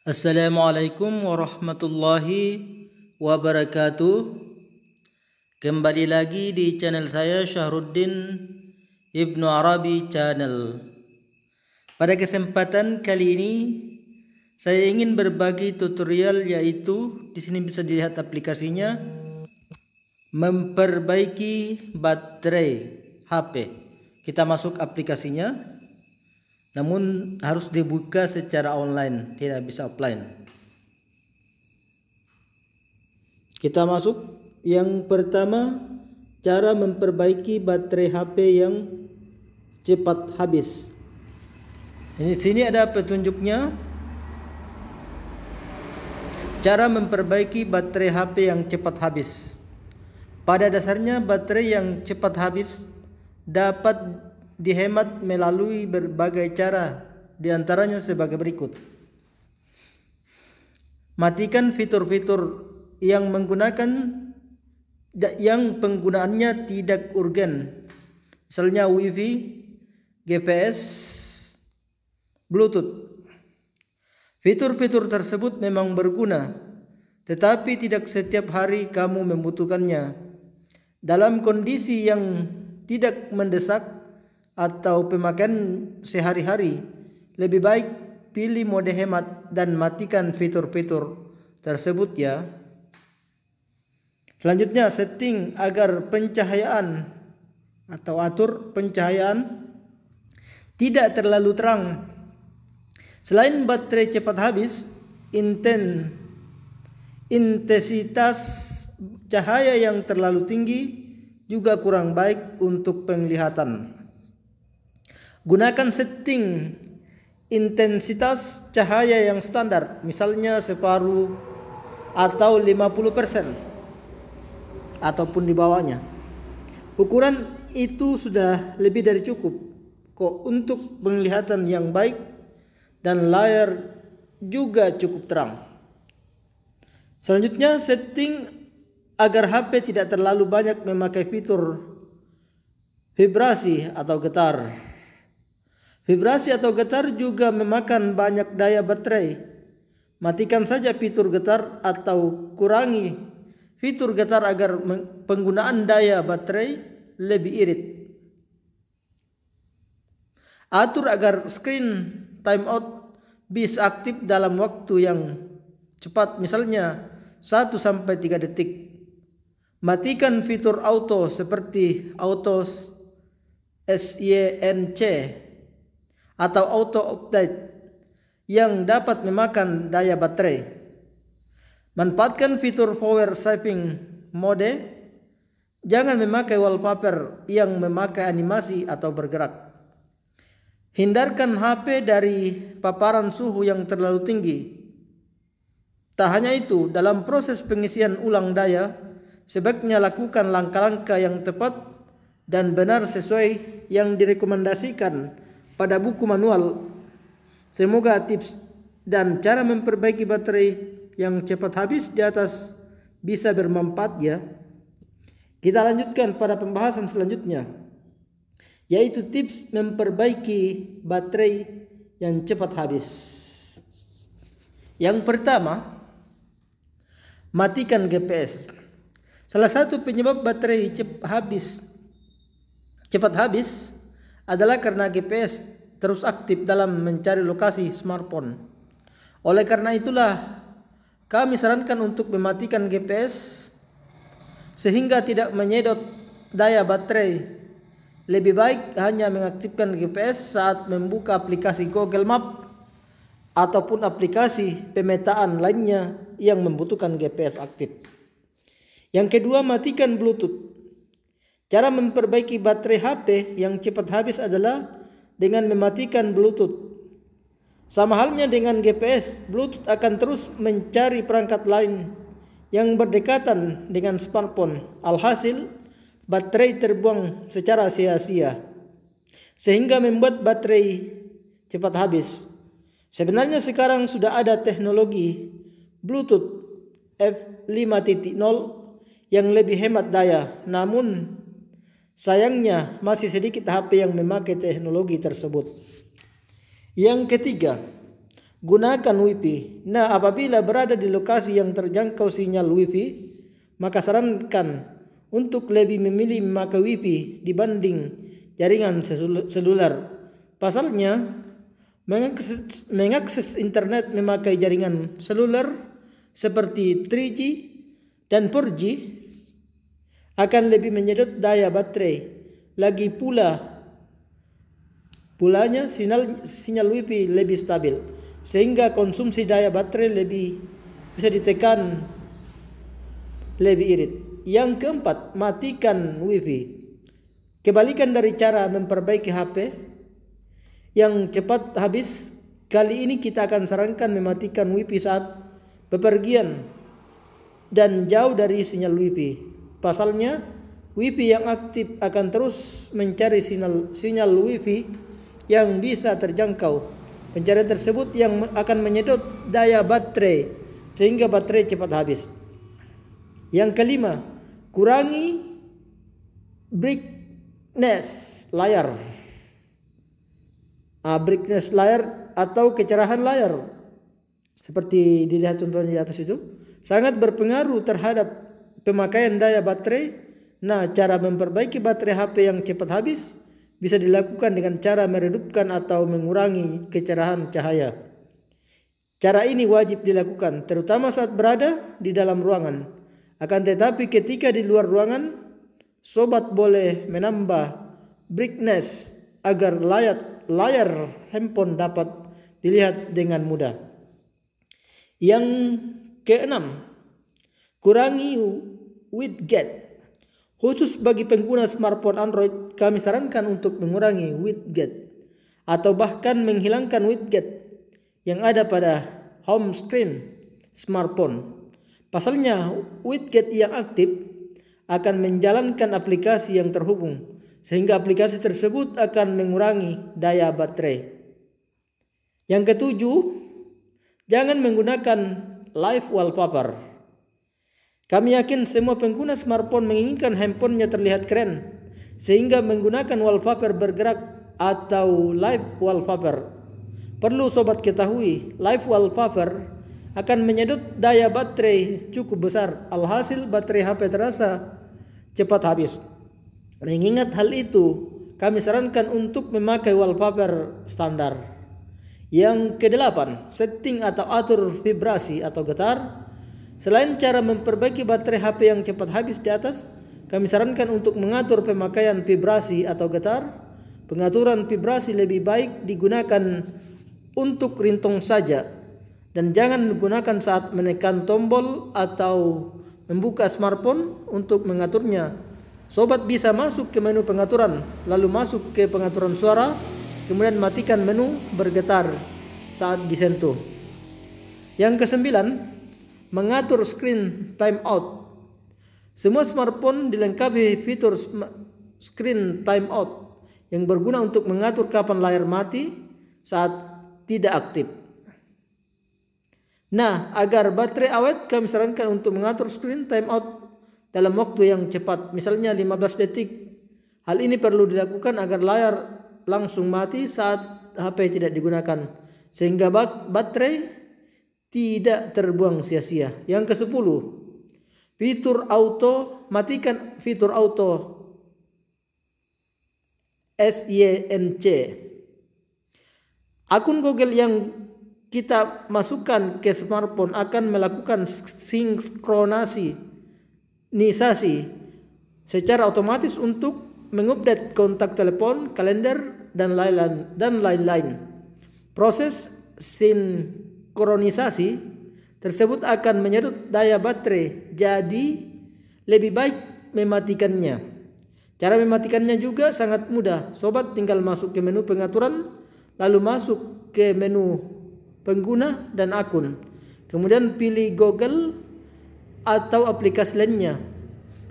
Assalamualaikum warahmatullahi wabarakatuh. Kembali lagi di channel saya Syahruddin Ibnu Arabi Channel. Pada kesempatan kali ini saya ingin berbagi tutorial, yaitu di sini bisa dilihat aplikasinya, memperbaiki baterai HP. Kita masuk aplikasinya, namun harus dibuka secara online, tidak bisa offline. Kita masuk. Yang pertama, cara memperbaiki baterai HP yang cepat habis. Ini sini ada petunjuknya. Cara memperbaiki baterai HP yang cepat habis. Pada dasarnya baterai yang cepat habis dapat dihemat melalui berbagai cara, diantaranya sebagai berikut. Matikan fitur-fitur yang penggunaannya tidak urgen, misalnya WiFi, GPS, Bluetooth. Fitur-fitur tersebut memang berguna, tetapi tidak setiap hari kamu membutuhkannya. Dalam kondisi yang tidak mendesak atau pemakaian sehari-hari, lebih baik pilih mode hemat dan matikan fitur-fitur tersebut ya. Selanjutnya, setting agar pencahayaan atau atur pencahayaan tidak terlalu terang. Selain baterai cepat habis, intensitas cahaya yang terlalu tinggi juga kurang baik untuk penglihatan. Gunakan setting intensitas cahaya yang standar, misalnya separuh atau 50% ataupun di bawahnya. Ukuran itu sudah lebih dari cukup kok untuk penglihatan yang baik, dan layar juga cukup terang. Selanjutnya, setting agar HP tidak terlalu banyak memakai fitur vibrasi atau getar. Vibrasi atau getar juga memakan banyak daya baterai. Matikan saja fitur getar atau kurangi fitur getar agar penggunaan daya baterai lebih irit. Atur agar screen timeout bisa aktif dalam waktu yang cepat, misalnya 1-3 detik. Matikan fitur auto seperti auto SYNC atau auto update yang dapat memakan daya baterai. Manfaatkan fitur power saving mode. Jangan memakai wallpaper yang memakai animasi atau bergerak. Hindarkan HP dari paparan suhu yang terlalu tinggi. Tak hanya itu, dalam proses pengisian ulang daya, sebaiknya lakukan langkah-langkah yang tepat dan benar sesuai yang direkomendasikan pada buku manual. Semoga tips dan cara memperbaiki baterai yang cepat habis di atas bisa bermanfaat ya. Kita lanjutkan pada pembahasan selanjutnya, yaitu tips memperbaiki baterai yang cepat habis. Yang pertama, matikan GPS. Salah satu penyebab baterai cepat habis adalah karena GPS terus aktif dalam mencari lokasi smartphone. Oleh karena itulah kami sarankan untuk mematikan GPS sehingga tidak menyedot daya baterai. Lebih baik hanya mengaktifkan GPS saat membuka aplikasi Google Map ataupun aplikasi pemetaan lainnya yang membutuhkan GPS aktif. Yang kedua, matikan Bluetooth. Cara memperbaiki baterai HP yang cepat habis adalah dengan mematikan Bluetooth. Sama halnya dengan GPS, Bluetooth akan terus mencari perangkat lain yang berdekatan dengan smartphone. Alhasil, baterai terbuang secara sia-sia, sehingga membuat baterai cepat habis. Sebenarnya sekarang sudah ada teknologi Bluetooth F5.0 yang lebih hemat daya, namun sayangnya masih sedikit HP yang memakai teknologi tersebut. Yang ketiga, gunakan Wi-Fi. Nah, apabila berada di lokasi yang terjangkau sinyal Wi-Fi, maka sarankan untuk lebih memilih memakai Wi-Fi dibanding jaringan seluler. Pasalnya, mengakses internet memakai jaringan seluler seperti 3G dan 4G akan lebih menyedot daya baterai. Lagi pulanya sinyal Wi-Fi lebih stabil, sehingga konsumsi daya baterai lebih bisa ditekan lebih irit. Yang keempat, matikan Wi-Fi. Kebalikan dari cara memperbaiki HP yang cepat habis, kali ini kita akan sarankan mematikan Wi-Fi saat bepergian dan jauh dari sinyal Wi-Fi. Pasalnya, Wi-Fi yang aktif akan terus mencari sinyal Wi-Fi yang bisa terjangkau. Pencarian tersebut yang akan menyedot daya baterai sehingga baterai cepat habis. Yang kelima, kurangi brightness layar. Brightness layar atau kecerahan layar seperti dilihat contohnya di atas itu sangat berpengaruh terhadap pemakaian daya baterai. Nah, cara memperbaiki baterai HP yang cepat habis bisa dilakukan dengan cara meredupkan atau mengurangi kecerahan cahaya. Cara ini wajib dilakukan terutama saat berada di dalam ruangan. Akan tetapi ketika di luar ruangan, sobat boleh menambah brightness agar layar handphone dapat dilihat dengan mudah. Yang keenam, kurangi widget. Khusus bagi pengguna smartphone Android, kami sarankan untuk mengurangi widget atau bahkan menghilangkan widget yang ada pada home screen smartphone. Pasalnya, widget yang aktif akan menjalankan aplikasi yang terhubung, sehingga aplikasi tersebut akan mengurangi daya baterai. Yang ketujuh, jangan menggunakan live wallpaper. Kami yakin semua pengguna smartphone menginginkan handphonenya terlihat keren, sehingga menggunakan wallpaper bergerak atau live wallpaper. Perlu sobat ketahui, live wallpaper akan menyedot daya baterai cukup besar. Alhasil baterai HP terasa cepat habis. Mengingat hal itu, kami sarankan untuk memakai wallpaper standar. Yang kedelapan, setting atau atur vibrasi atau getar. Selain cara memperbaiki baterai HP yang cepat habis di atas, kami sarankan untuk mengatur pemakaian vibrasi atau getar. Pengaturan vibrasi lebih baik digunakan untuk ringtone saja dan jangan digunakan saat menekan tombol atau membuka smartphone. Untuk mengaturnya, sobat bisa masuk ke menu pengaturan, lalu masuk ke pengaturan suara, kemudian matikan menu bergetar saat disentuh. Yang kesembilan, mengatur screen timeout. Semua smartphone dilengkapi fitur screen timeout yang berguna untuk mengatur kapan layar mati saat tidak aktif. Nah, agar baterai awet, kami sarankan untuk mengatur screen timeout dalam waktu yang cepat, misalnya 15 detik. Hal ini perlu dilakukan agar layar langsung mati saat HP tidak digunakan, sehingga baterai tidak terbuang sia-sia. Yang ke-10, fitur auto. Matikan fitur auto SYNC. Akun Google yang kita masukkan ke smartphone akan melakukan sinkronisasi secara otomatis untuk mengupdate kontak telepon, kalender, dan lain-lain. Proses sinkronisasi tersebut akan menyedot daya baterai, jadi lebih baik mematikannya. Cara mematikannya juga sangat mudah. Sobat tinggal masuk ke menu pengaturan, lalu masuk ke menu pengguna dan akun, kemudian pilih Google atau aplikasi lainnya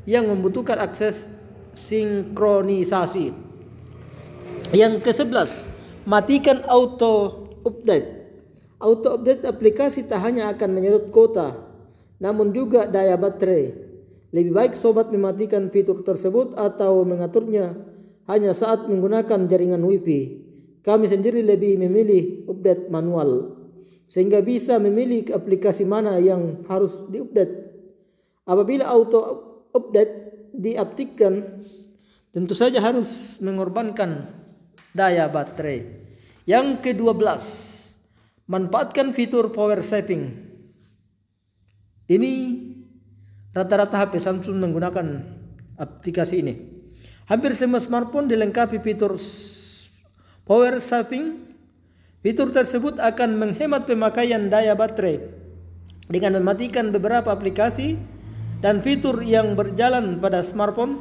yang membutuhkan akses sinkronisasi. Yang ke-11, matikan auto update. Auto update aplikasi tak hanya akan menyedot kuota, namun juga daya baterai. Lebih baik sobat mematikan fitur tersebut atau mengaturnya hanya saat menggunakan jaringan Wi-Fi. Kami sendiri lebih memilih update manual. sehingga bisa memilih aplikasi mana yang harus diupdate. Apabila auto update diaktifkan, tentu saja harus mengorbankan daya baterai. Yang ke-12, manfaatkan fitur power saving. Ini rata-rata HP Samsung menggunakan aplikasi ini. Hampir semua smartphone dilengkapi fitur power saving. Fitur tersebut akan menghemat pemakaian daya baterai dengan mematikan beberapa aplikasi dan fitur yang berjalan pada smartphone.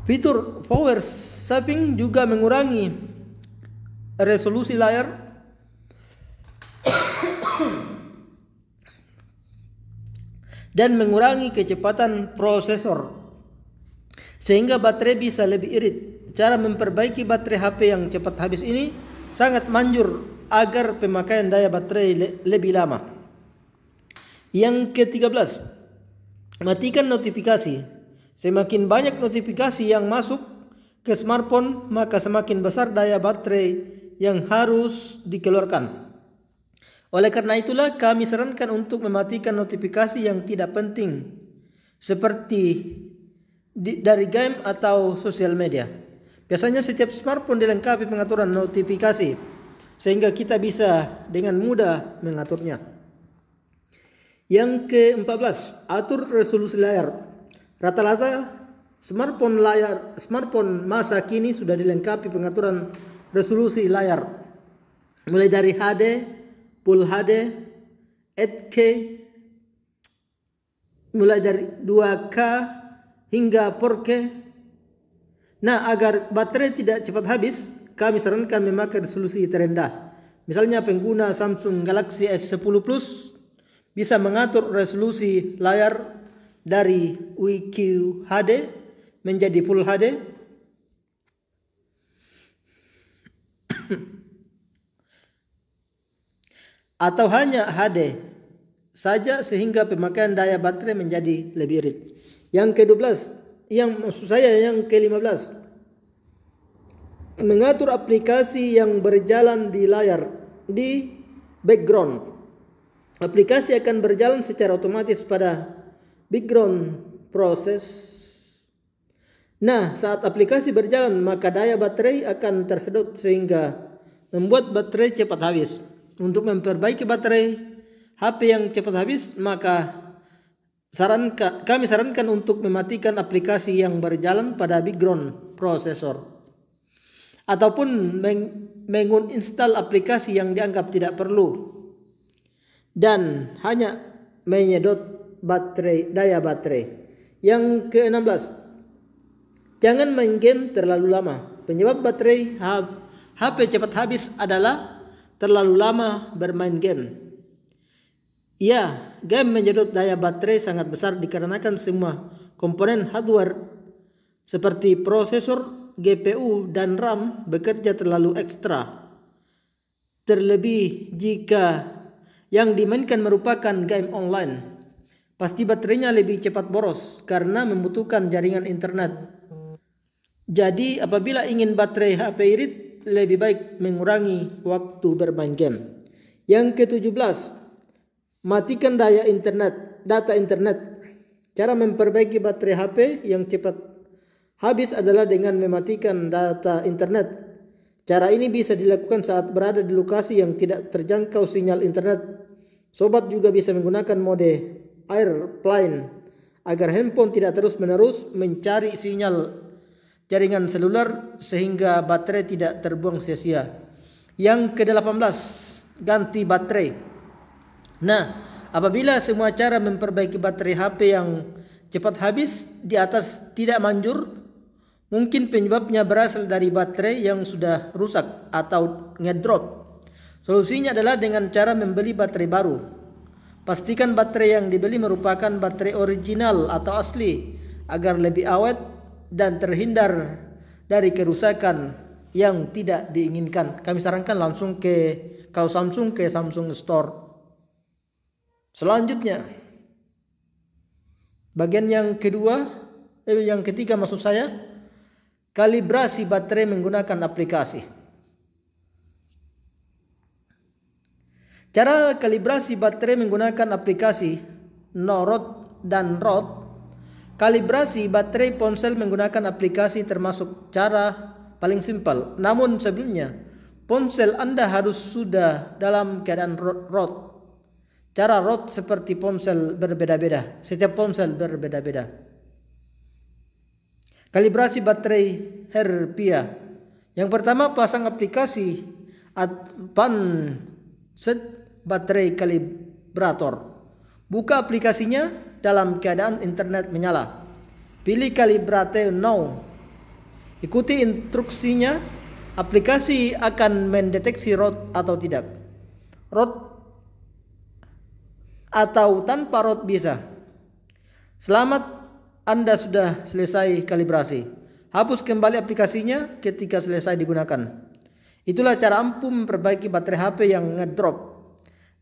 Fitur power saving juga mengurangi resolusi layar dan mengurangi kecepatan prosesor, sehingga baterai bisa lebih irit. Cara memperbaiki baterai HP yang cepat habis ini sangat manjur agar pemakaian daya baterai lebih lama. Yang ke-13, matikan notifikasi. Semakin banyak notifikasi yang masuk ke smartphone, maka semakin besar daya baterai yang harus dikeluarkan. Oleh karena itulah kami sarankan untuk mematikan notifikasi yang tidak penting, seperti dari game atau sosial media. Biasanya setiap smartphone dilengkapi pengaturan notifikasi, sehingga kita bisa dengan mudah mengaturnya. Yang ke-14, atur resolusi layar. Rata-rata smartphone masa kini sudah dilengkapi pengaturan resolusi layar, mulai dari HD, Full HD, 8K, mulai dari 2K hingga 4K. Nah, agar baterai tidak cepat habis, kami sarankan memakai resolusi terendah. Misalnya pengguna Samsung Galaxy S10 Plus bisa mengatur resolusi layar dari QHD menjadi Full HD atau hanya HD saja, sehingga pemakaian daya baterai menjadi lebih irit. Yang ke-12, yang ke-15, mengatur aplikasi yang berjalan di layar di background. Aplikasi akan berjalan secara otomatis pada background proses. Nah, saat aplikasi berjalan, maka daya baterai akan tersedot sehingga membuat baterai cepat habis. Untuk memperbaiki baterai HP yang cepat habis, maka kami sarankan untuk mematikan aplikasi yang berjalan pada background prosesor, ataupun menginstal aplikasi yang dianggap tidak perlu dan hanya menyedot daya baterai. Yang ke-16, jangan main game terlalu lama. Penyebab baterai HP cepat habis adalah terlalu lama bermain game. Ya, game menyedot daya baterai sangat besar dikarenakan semua komponen hardware seperti prosesor, GPU, dan RAM bekerja terlalu ekstra. Terlebih jika yang dimainkan merupakan game online, pasti baterainya lebih cepat boros karena membutuhkan jaringan internet. Jadi apabila ingin baterai HP irit, lebih baik mengurangi waktu bermain game. Yang ke-17, matikan data internet. Cara memperbaiki baterai HP yang cepat habis adalah dengan mematikan data internet. Cara ini bisa dilakukan saat berada di lokasi yang tidak terjangkau sinyal internet. Sobat juga bisa menggunakan mode airplane agar handphone tidak terus-menerus mencari sinyal jaringan seluler sehingga baterai tidak terbuang sia-sia. Yang ke-18, ganti baterai. Nah, apabila semua cara memperbaiki baterai HP yang cepat habis di atas tidak manjur, mungkin penyebabnya berasal dari baterai yang sudah rusak atau ngedrop. Solusinya adalah dengan cara membeli baterai baru. Pastikan baterai yang dibeli merupakan baterai original atau asli agar lebih awet dan terhindar dari kerusakan yang tidak diinginkan. Kami sarankan langsung kalau Samsung ke Samsung Store. Selanjutnya, bagian yang ketiga maksud saya, kalibrasi baterai menggunakan aplikasi. Cara kalibrasi baterai menggunakan aplikasi Norod dan Rod. Kalibrasi baterai ponsel menggunakan aplikasi termasuk cara paling simpel. Namun sebelumnya, ponsel Anda harus sudah dalam keadaan ROT. Cara ROT seperti ponsel berbeda-beda. Setiap ponsel berbeda-beda. Kalibrasi baterai Herpia. Yang pertama, pasang aplikasi Advanced Battery Calibrator. Buka aplikasinya dalam keadaan internet menyala. Pilih Calibrate Now. Ikuti instruksinya. Aplikasi akan mendeteksi ROT atau tidak. ROT atau tanpa ROT bisa. Selamat, Anda sudah selesai kalibrasi. Hapus kembali aplikasinya ketika selesai digunakan. Itulah cara ampuh memperbaiki baterai HP yang ngedrop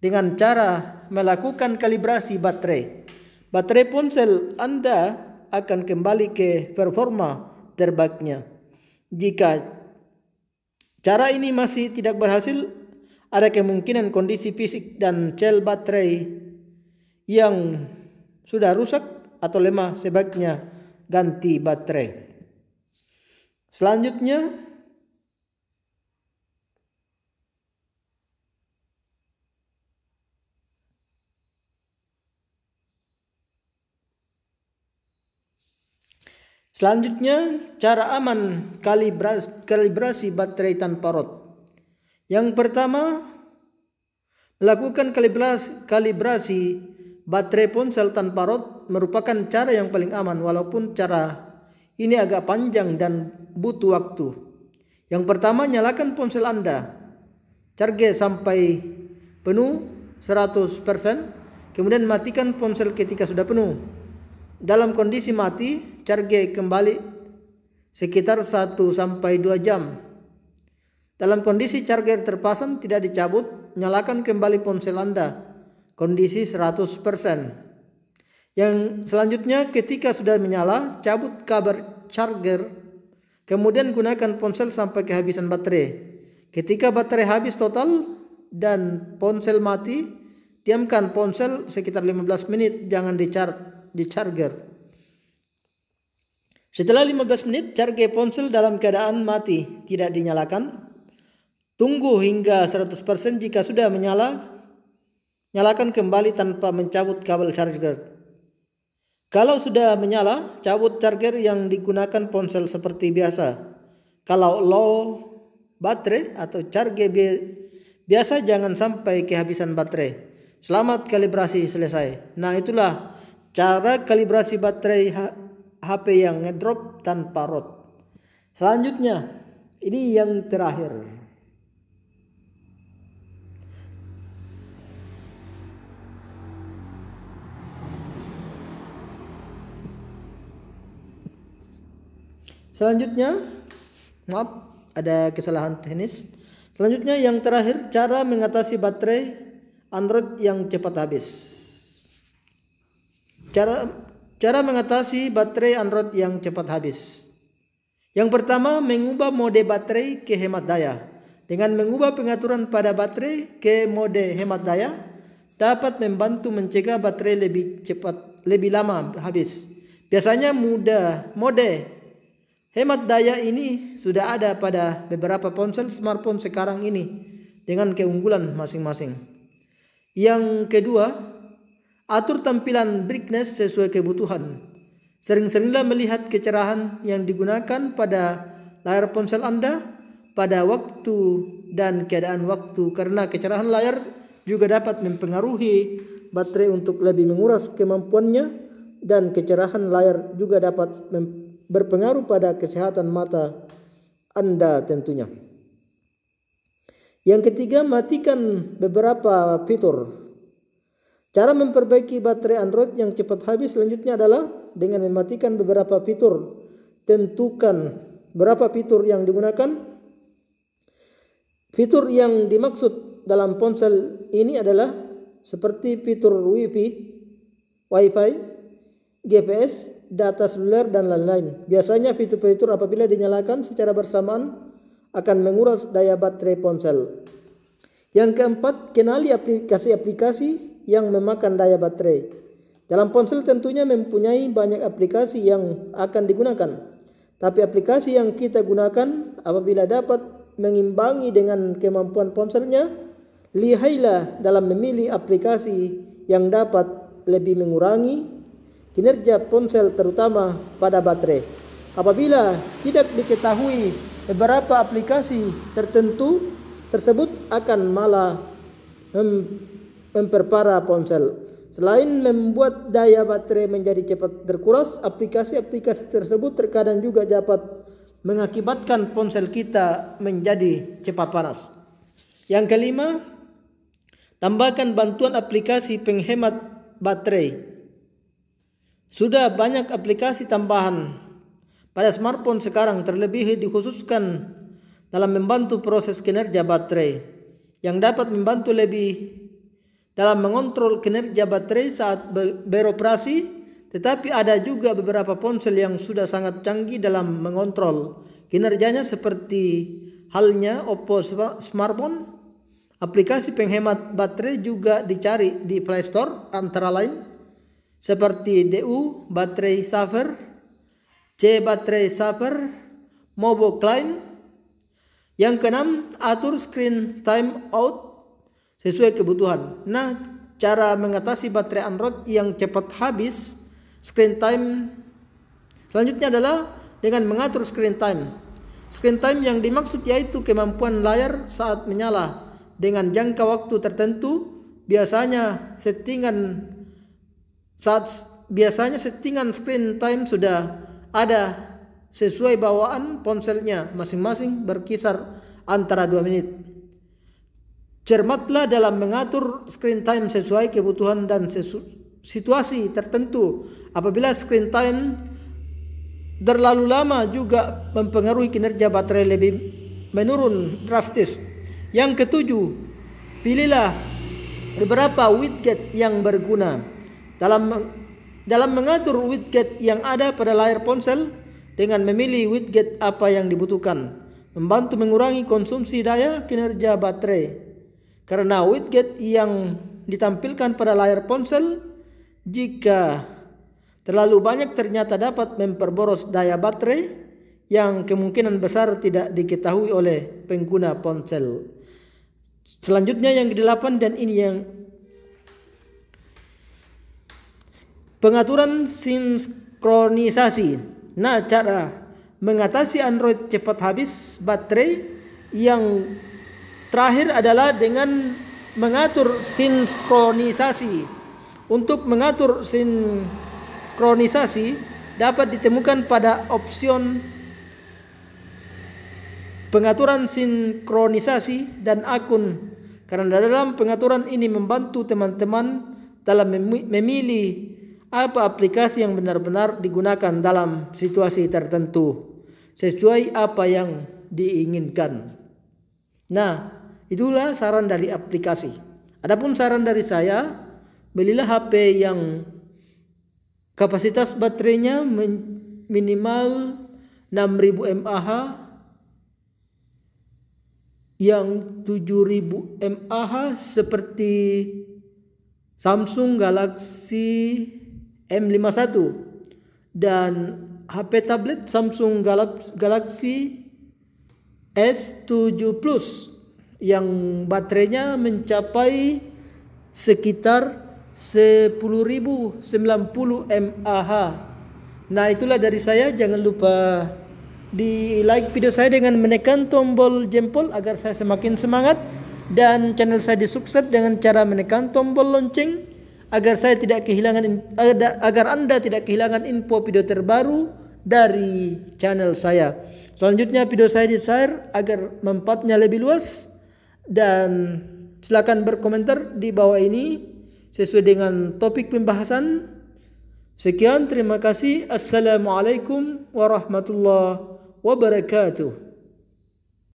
dengan cara melakukan kalibrasi baterai. Baterai ponsel Anda akan kembali ke performa terbaiknya. Jika cara ini masih tidak berhasil, ada kemungkinan kondisi fisik dan sel baterai yang sudah rusak atau lemah, sebaiknya ganti baterai. Selanjutnya, cara aman kalibrasi baterai tanpa ROT. Yang pertama, melakukan kalibrasi baterai ponsel tanpa ROT merupakan cara yang paling aman, walaupun cara ini agak panjang dan butuh waktu. Yang pertama, nyalakan ponsel Anda. Charge sampai penuh 100%, kemudian matikan ponsel ketika sudah penuh. Dalam kondisi mati, charge kembali sekitar 1-2 jam. Dalam kondisi charger terpasang tidak dicabut, nyalakan kembali ponsel Anda. Kondisi 100%. Yang selanjutnya, ketika sudah menyala, cabut kabel charger. Kemudian gunakan ponsel sampai kehabisan baterai. Ketika baterai habis total dan ponsel mati, diamkan ponsel sekitar 15 menit, jangan di charger. Setelah 15 menit, charge ponsel dalam keadaan mati, tidak dinyalakan. Tunggu hingga 100%. Jika sudah menyala, nyalakan kembali tanpa mencabut kabel charger. Kalau sudah menyala, cabut charger yang digunakan ponsel seperti biasa. Kalau low baterai atau charge biasa, jangan sampai kehabisan baterai. Selamat, kalibrasi selesai. Nah, itulah cara kalibrasi baterai HP yang ngedrop tanpa ROT. Selanjutnya, ini yang terakhir. Selanjutnya, maaf, ada kesalahan teknis. Selanjutnya yang terakhir, cara mengatasi baterai Android yang cepat habis. Cara mengatasi baterai Android yang cepat habis. Yang pertama, mengubah mode baterai ke hemat daya. Dengan mengubah pengaturan pada baterai ke mode hemat daya, dapat membantu mencegah baterai lebih lama habis. Biasanya mode hemat daya ini sudah ada pada beberapa ponsel smartphone sekarang ini dengan keunggulan masing-masing. Yang kedua, atur tampilan brightness sesuai kebutuhan. Sering-seringlah melihat kecerahan yang digunakan pada layar ponsel Anda pada waktu dan keadaan waktu, karena kecerahan layar juga dapat mempengaruhi baterai untuk lebih menguras kemampuannya, dan kecerahan layar juga dapat berpengaruh pada kesehatan mata Anda tentunya. Yang ketiga, matikan beberapa fitur. Cara memperbaiki baterai Android yang cepat habis selanjutnya adalah dengan mematikan beberapa fitur. Tentukan berapa fitur yang digunakan. Fitur yang dimaksud dalam ponsel ini adalah seperti fitur Wi-Fi, GPS, data seluler, dan lain-lain. Biasanya fitur-fitur apabila dinyalakan secara bersamaan akan menguras daya baterai ponsel. Yang keempat, kenali aplikasi-aplikasi yang memakan daya baterai. Dalam ponsel tentunya mempunyai banyak aplikasi yang akan digunakan. Tapi aplikasi yang kita gunakan apabila dapat mengimbangi dengan kemampuan ponselnya, lihailah dalam memilih aplikasi yang dapat lebih mengurangi kinerja ponsel terutama pada baterai. Apabila tidak diketahui beberapa aplikasi tertentu tersebut akan malah memperparah ponsel. Selain membuat daya baterai menjadi cepat terkuras, aplikasi-aplikasi tersebut terkadang juga dapat mengakibatkan ponsel kita menjadi cepat panas. Yang kelima, tambahkan bantuan aplikasi penghemat baterai. Sudah banyak aplikasi tambahan pada smartphone sekarang, terlebih dikhususkan dalam membantu proses kinerja baterai yang dapat membantu lebih dalam mengontrol kinerja baterai saat beroperasi. Tetapi ada juga beberapa ponsel yang sudah sangat canggih dalam mengontrol kinerjanya, seperti halnya Oppo smartphone. Aplikasi penghemat baterai juga dicari di Play Store, antara lain seperti DU Battery Saver, C Battery Saver, Mobo Client. Yang keenam, atur screen time out sesuai kebutuhan. Nah, cara mengatasi baterai Android yang cepat habis screen time selanjutnya adalah dengan mengatur screen time. Screen time yang dimaksud yaitu kemampuan layar saat menyala dengan jangka waktu tertentu. Biasanya settingan screen time sudah ada sesuai bawaan ponselnya masing-masing, berkisar antara 2 menit. Cermatlah dalam mengatur screen time sesuai kebutuhan dan situasi tertentu. Apabila screen time terlalu lama juga mempengaruhi kinerja baterai lebih menurun drastis. Yang ketujuh, pilihlah beberapa widget yang berguna. Dalam mengatur widget yang ada pada layar ponsel, dengan memilih widget apa yang dibutuhkan, membantu mengurangi konsumsi daya kinerja baterai. Karena widget yang ditampilkan pada layar ponsel jika terlalu banyak ternyata dapat memperboros daya baterai yang kemungkinan besar tidak diketahui oleh pengguna ponsel. Selanjutnya yang ke-8, dan ini yang pengaturan sinkronisasi. Nah, cara mengatasi Android cepat habis baterai yang terakhir adalah dengan mengatur sinkronisasi. Untuk mengatur sinkronisasi dapat ditemukan pada opsion pengaturan sinkronisasi dan akun, karena dalam pengaturan ini membantu teman-teman dalam memilih apa aplikasi yang benar-benar digunakan dalam situasi tertentu sesuai apa yang diinginkan. Nah, itulah saran dari aplikasi. Adapun saran dari saya, belilah HP yang kapasitas baterainya minimal 6000 mAh, yang 7000 mAh seperti Samsung Galaxy M51 dan HP tablet Samsung Galaxy S7 Plus yang baterainya mencapai sekitar 10.090 mAh. Nah, itulah dari saya. Jangan lupa di like video saya dengan menekan tombol jempol agar saya semakin semangat, dan channel saya di subscribe dengan cara menekan tombol lonceng agar Anda tidak kehilangan info video terbaru dari channel saya. Selanjutnya video saya di share agar manfaatnya lebih luas, dan silakan berkomentar di bawah ini sesuai dengan topik pembahasan. Sekian, terima kasih. Assalamualaikum warahmatullahi wabarakatuh.